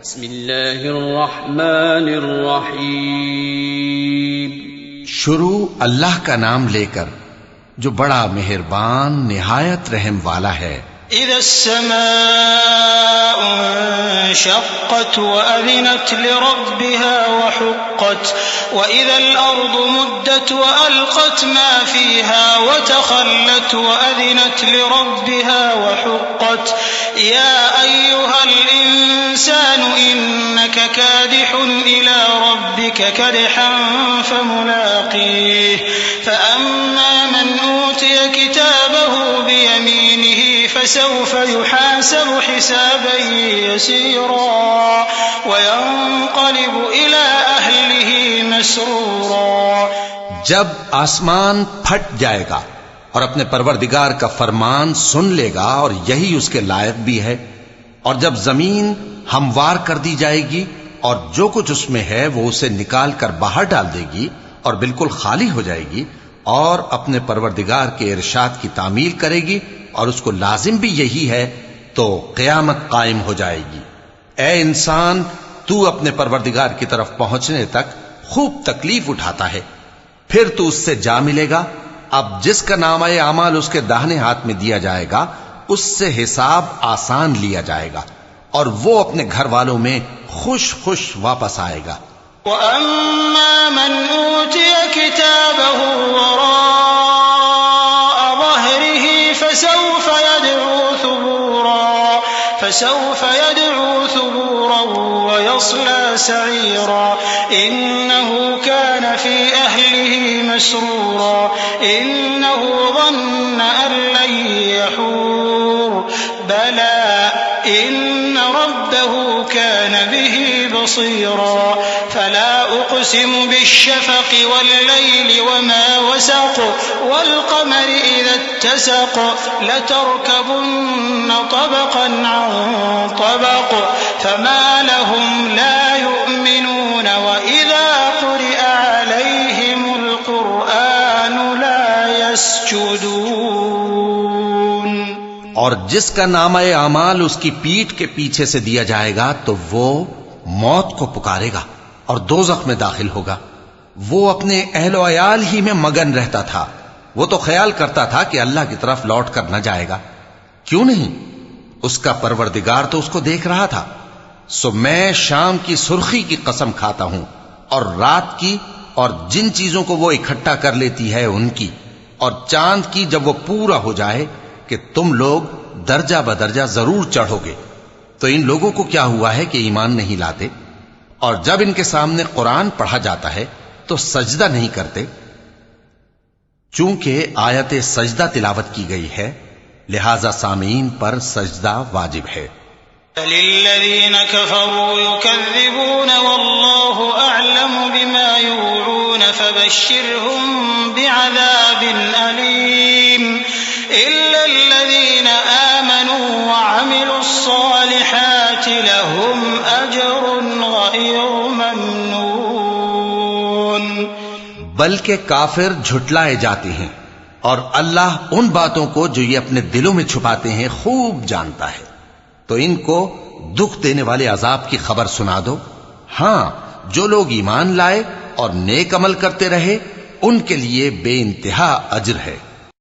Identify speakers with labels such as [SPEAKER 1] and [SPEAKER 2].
[SPEAKER 1] بسم اللہ الرحمن الرحیم.
[SPEAKER 2] شروع اللہ کا نام لے کر جو بڑا مہربان نہایت رحم والا ہے.
[SPEAKER 3] اذا السماء انشقت وأذنت لربها وحقت وإذا الأرض مدت وألقت ما فيها وتخلت وأذنت لربها وحقت يا أيها الإنسان إنك كادح إلى ربك كدحا فملاقيه فأما من أوتي كتابه بيمينه فسوف يحاسب حسابا يسيرا وينقلب إلى أهله مسرورا.
[SPEAKER 2] جب آسمان پھٹ جائے گا اور اپنے پروردگار کا فرمان سن لے گا اور یہی اس کے لائق بھی ہے، اور جب زمین ہموار کر دی جائے گی اور جو کچھ اس میں ہے وہ اسے نکال کر باہر ڈال دے گی اور بالکل خالی ہو جائے گی اور اپنے پروردگار کے ارشاد کی تعمیل کرے گی اور اس کو لازم بھی یہی ہے، تو قیامت قائم ہو جائے گی. اے انسان، تو اپنے پروردگار کی طرف پہنچنے تک خوب تکلیف اٹھاتا ہے، پھر تو اس سے جا ملے گا. اب جس کا نامہ اعمال اس کے داہنے ہاتھ میں دیا جائے گا اس سے حساب آسان لیا جائے گا اور وہ اپنے گھر والوں میں خوش خوش واپس آئے گا.
[SPEAKER 3] وَأَمَّا مَنْ أُوتِيَ كِتَابَهُ وَرَاءَ ظَهْرِهِ فسوف يدعو ثبورا ويصلى سعيرا إنه كان في أهله مسرورا إنه ظن أن لن يحور بلى إن ربه كان به بصيرا. فلا أقسم بالشفق والليل وما وسق والقمر إذا اتسق لتركبن طبقا عن طبق فما لهم لا يؤمنون وإذا قرئ عليهم القرآن لا يسجدون.
[SPEAKER 2] اور جس کا نامہ اعمال اس کی پیٹھ کے پیچھے سے دیا جائے گا تو وہ موت کو پکارے گا اور دوزخ میں داخل ہوگا. وہ اپنے اہل و عیال ہی میں مگن رہتا تھا. وہ تو خیال کرتا تھا کہ اللہ کی طرف لوٹ کر نہ جائے گا. کیوں نہیں؟ اس کا پروردگار تو اس کو دیکھ رہا تھا. سو میں شام کی سرخی کی قسم کھاتا ہوں اور رات کی اور جن چیزوں کو وہ اکٹھا کر لیتی ہے ان کی، اور چاند کی جب وہ پورا ہو جائے کہ تم لوگ درجہ بدرجہ ضرور چڑھو گے. تو ان لوگوں کو کیا ہوا ہے کہ ایمان نہیں لاتے، اور جب ان کے سامنے قرآن پڑھا جاتا ہے تو سجدہ نہیں کرتے. چونکہ آیت سجدہ تلاوت کی گئی ہے لہذا سامعین پر سجدہ واجب ہے.
[SPEAKER 3] للذین كفروا يكذبون والله أعلم بما يوعون فبشرهم بعذاب أليم إلا الذين آمنوا وعملوا الصالحات لهم أجر غير ممنون.
[SPEAKER 2] بلکہ کافر جھٹلائے جاتے ہیں اور اللہ ان باتوں کو جو یہ اپنے دلوں میں چھپاتے ہیں خوب جانتا ہے. تو ان کو دکھ دینے والے عذاب کی خبر سنا دو. ہاں، جو لوگ ایمان لائے اور نیک عمل کرتے رہے ان کے لیے بے انتہا اجر ہے.